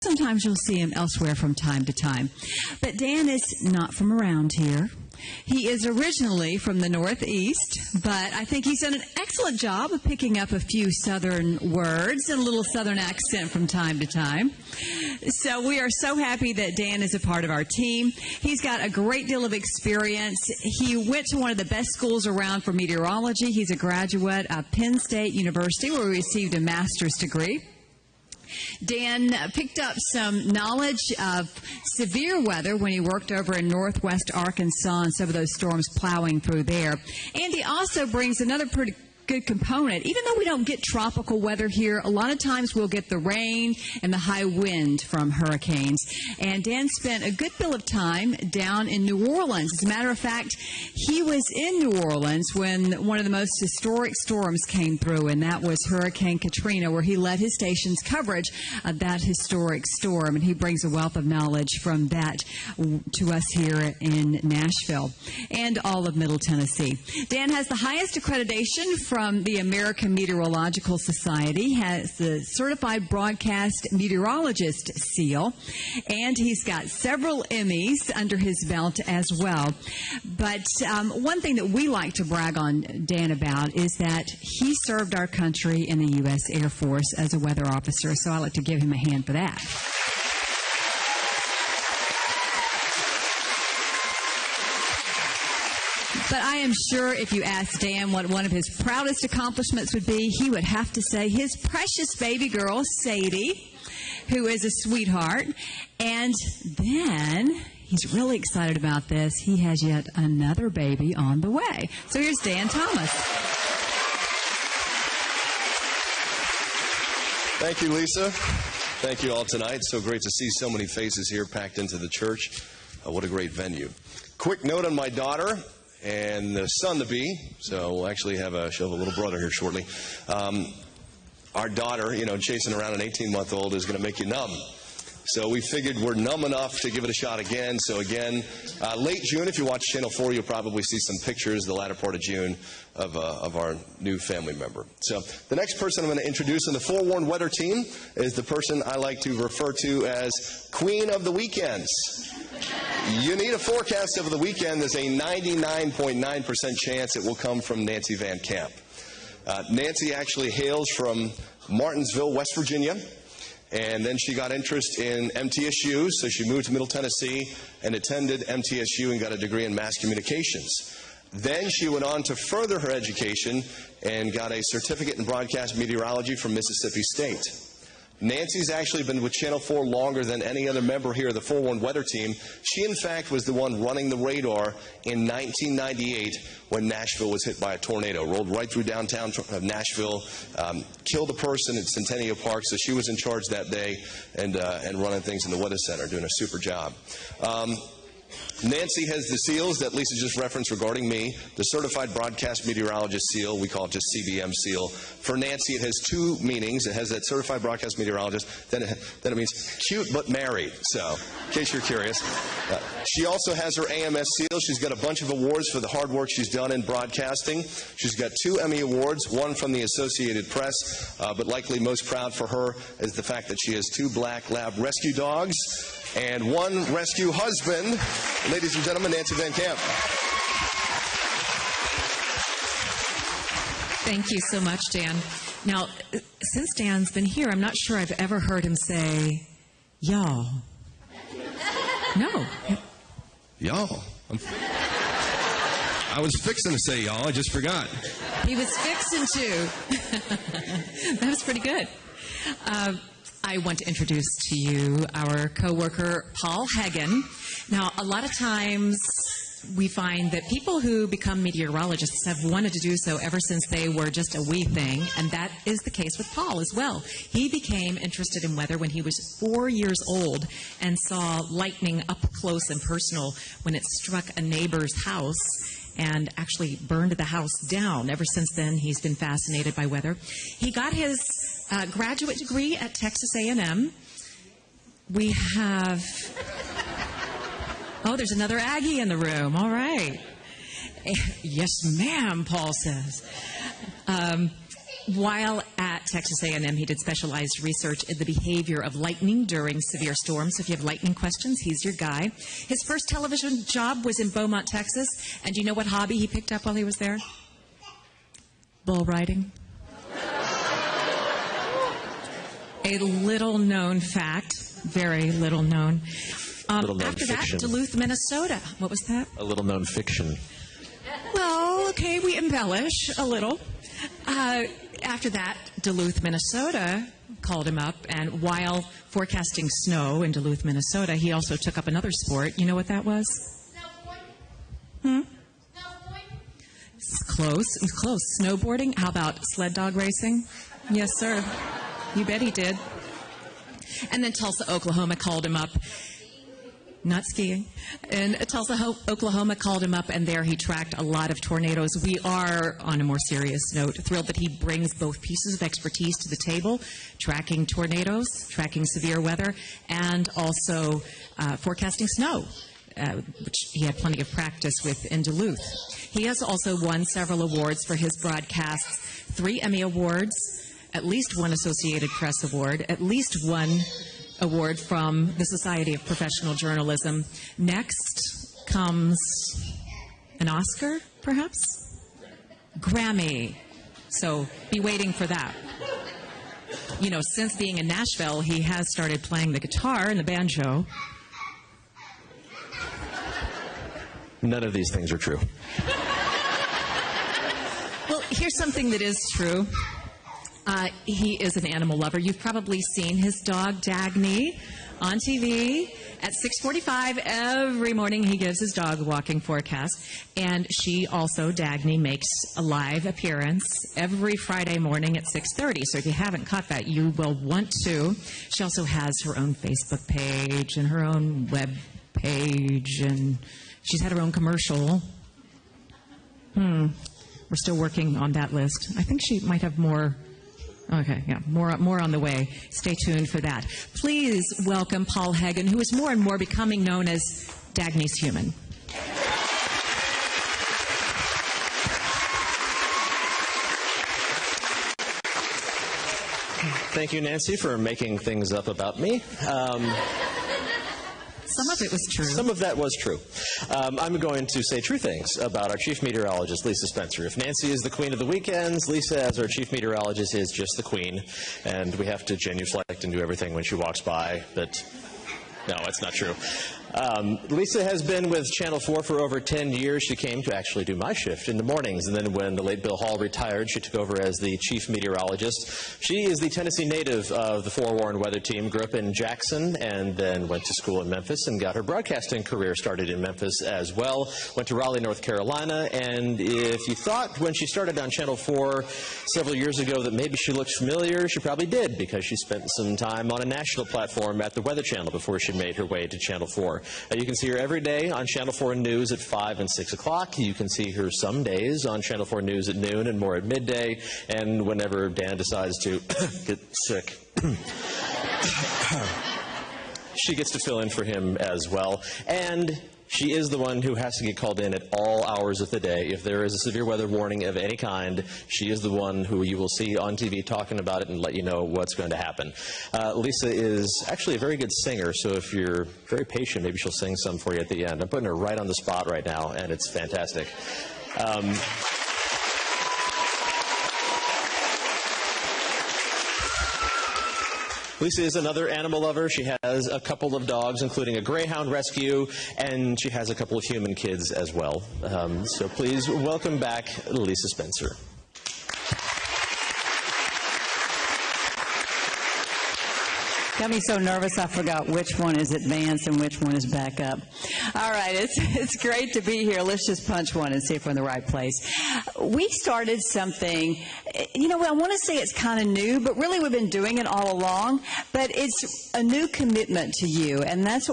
Sometimes you'll see him elsewhere from time to time. But Dan is not from around here. He is originally from the Northeast, but I think he's done an excellent job of picking up a few Southern words and a little Southern accent from time to time. So we are so happy that Dan is a part of our team. He's got a great deal of experience. He went to one of the best schools around for meteorology. He's a graduate of Penn State University, where he received a master's degree. Dan picked up some knowledge of severe weather when he worked over in northwest Arkansas and some of those storms plowing through there. And he also brings another pretty good component. Even though we don't get tropical weather here, a lot of times we'll get the rain and the high wind from hurricanes. And Dan spent a good deal of time down in New Orleans. As a matter of fact, he was in New Orleans when one of the most historic storms came through, and that was Hurricane Katrina, where he led his station's coverage of that historic storm. And he brings a wealth of knowledge from that to us here in Nashville and all of Middle Tennessee. Dan has the highest accreditation from the American Meteorological Society, has the Certified Broadcast Meteorologist seal, and he's got several Emmys under his belt as well. But one thing that we like to brag on Dan about is that he served our country in the U.S. Air Force as a weather officer, so I like to give him a hand for that. But I am sure if you asked Dan what one of his proudest accomplishments would be, he would have to say his precious baby girl, Sadie, who is a sweetheart. And then, he's really excited about this, he has yet another baby on the way. So here's Dan Thomas. Thank you, Lisa. Thank you all tonight. So great to see so many faces here packed into the church. What a great venue. Quick note on my daughter and the son-to-be, so we'll actually she'll have a little brother here shortly. Our daughter, chasing around an 18-month-old is going to make you numb. So we figured we're numb enough to give it a shot again. So again, late June, if you watch Channel 4, you'll probably see some pictures the latter part of June of our new family member. So the next person I'm going to introduce on the Forewarned Weather team is the person I like to refer to as Queen of the Weekends. You need a forecast over the weekend. There's a 99.9% chance it will come from Nancy Van Camp. Nancy actually hails from Martinsville, West Virginia, and then she got interest in MTSU, so she moved to Middle Tennessee and attended MTSU and got a degree in mass communications. Then she went on to further her education and got a certificate in broadcast meteorology from Mississippi State. Nancy's actually been with Channel 4 longer than any other member here of the Forewarned Weather team. She, in fact, was the one running the radar in 1998 when Nashville was hit by a tornado. Rolled right through downtown Nashville, killed a person at Centennial Park, so she was in charge that day and running things in the Weather Center, doing a super job. Nancy has the seals that Lisa just referenced regarding me, the Certified Broadcast Meteorologist seal, we call it just CBM seal. For Nancy, it has two meanings. It has that Certified Broadcast Meteorologist, then it means cute but married, so in case you're curious. She also has her AMS seal. She's got a bunch of awards for the hard work she's done in broadcasting. She's got 2 Emmy Awards, one from the Associated Press, but likely most proud for her is the fact that she has 2 black lab rescue dogs and 1 rescue husband. Ladies and gentlemen, Nancy Van Camp. Thank you so much, Dan. Now, since Dan's been here, I'm not sure I've ever heard him say, y'all. No. Y'all. I was fixing to say y'all, I just forgot. He was fixing to. That was pretty good. I want to introduce to you our coworker, Paul Heggen. Now, a lot of times we find that people who become meteorologists have wanted to do so ever since they were just a wee thing, and that is the case with Paul as well. He became interested in weather when he was 4 years old and saw lightning up close and personal when it struck a neighbor's house and actually burned the house down. Ever since then, he's been fascinated by weather. He got his graduate degree at Texas A&M. We have... Oh, there's another Aggie in the room. All right. Yes, ma'am, Paul says. while at Texas A&M, he did specialized research in the behavior of lightning during severe storms. So if you have lightning questions, he's your guy. His first television job was in Beaumont, Texas. And do you know what hobby he picked up while he was there? Bull riding. A little-known fact, very little-known. After fiction. that, Duluth, Minnesota. What was that? A little-known fiction. Well, okay, we embellish a little. After that, Duluth, Minnesota called him up, and while forecasting snow in Duluth, Minnesota, he also took up another sport. You know what that was? Snowboarding. It's close. It was close. Snowboarding. How about sled dog racing? Yes, sir. You bet he did. And then Tulsa, Oklahoma called him up. Not skiing. And Tulsa, Oklahoma called him up, and there he tracked a lot of tornadoes. We are, on a more serious note, thrilled that he brings both pieces of expertise to the table, tracking tornadoes, tracking severe weather, and also forecasting snow, which he had plenty of practice with in Duluth. He has also won several awards for his broadcasts, 3 Emmy Awards, at least 1 Associated Press Award, at least 1 award from the Society of Professional Journalism. Next comes an Oscar, perhaps? Grammy. So be waiting for that. You know, since being in Nashville, he has started playing the guitar and the banjo. None of these things are true. Well, here's something that is true. He is an animal lover. You've probably seen his dog, Dagny, on TV. At 6:45 every morning, he gives his dog a walking forecast. And she also, Dagny, makes a live appearance every Friday morning at 6:30. So if you haven't caught that, you will want to. She also has her own Facebook page and her own web page. And she's had her own commercial. We're still working on that list. I think she might have more. Okay, yeah, more on the way. Stay tuned for that. Please welcome Paul Heggen, who is more and more becoming known as Dagny's Human. Thank you, Nancy, for making things up about me. Some of it was true. Some of that was true. I'm going to say true things about our chief meteorologist, Lisa Spencer. If Nancy is the queen of the weekends, Lisa, as our chief meteorologist, is just the queen. And we have to genuflect and do everything when she walks by. But no, it's not true. Lisa has been with Channel 4 for over 10 years. She came to actually do my shift in the mornings, and then when the late Bill Hall retired, she took over as the chief meteorologist. She is the Tennessee native of the Forewarned Weather Team, grew up in Jackson, and then went to school in Memphis and got her broadcasting career started in Memphis as well. Went to Raleigh, North Carolina, and if you thought when she started on Channel 4 several years ago that maybe she looked familiar, she probably did, because she spent some time on a national platform at the Weather Channel before she made her way to Channel 4. You can see her every day on Channel 4 News at 5 and 6 o'clock. You can see her some days on Channel 4 News at noon and more at midday. And whenever Dan decides to get sick, she gets to fill in for him as well. And she is the one who has to get called in at all hours of the day. If there is a severe weather warning of any kind, she is the one who you will see on TV talking about it and let you know what's going to happen. Lisa is actually a very good singer, so if you're very patient, maybe she'll sing some for you at the end. I'm putting her right on the spot right now, and it's fantastic. Lisa is another animal lover. She has a couple of dogs, including a greyhound rescue, and she has a couple of human kids as well. So please welcome back Lisa Spencer. Got me so nervous I forgot which one is advanced and which one is back up. All right, it's great to be here. Let's just punch one and see if we're in the right place. We started something, you know, I want to say it's kind of new, but really we've been doing it all along, but it's a new commitment to you, and that's what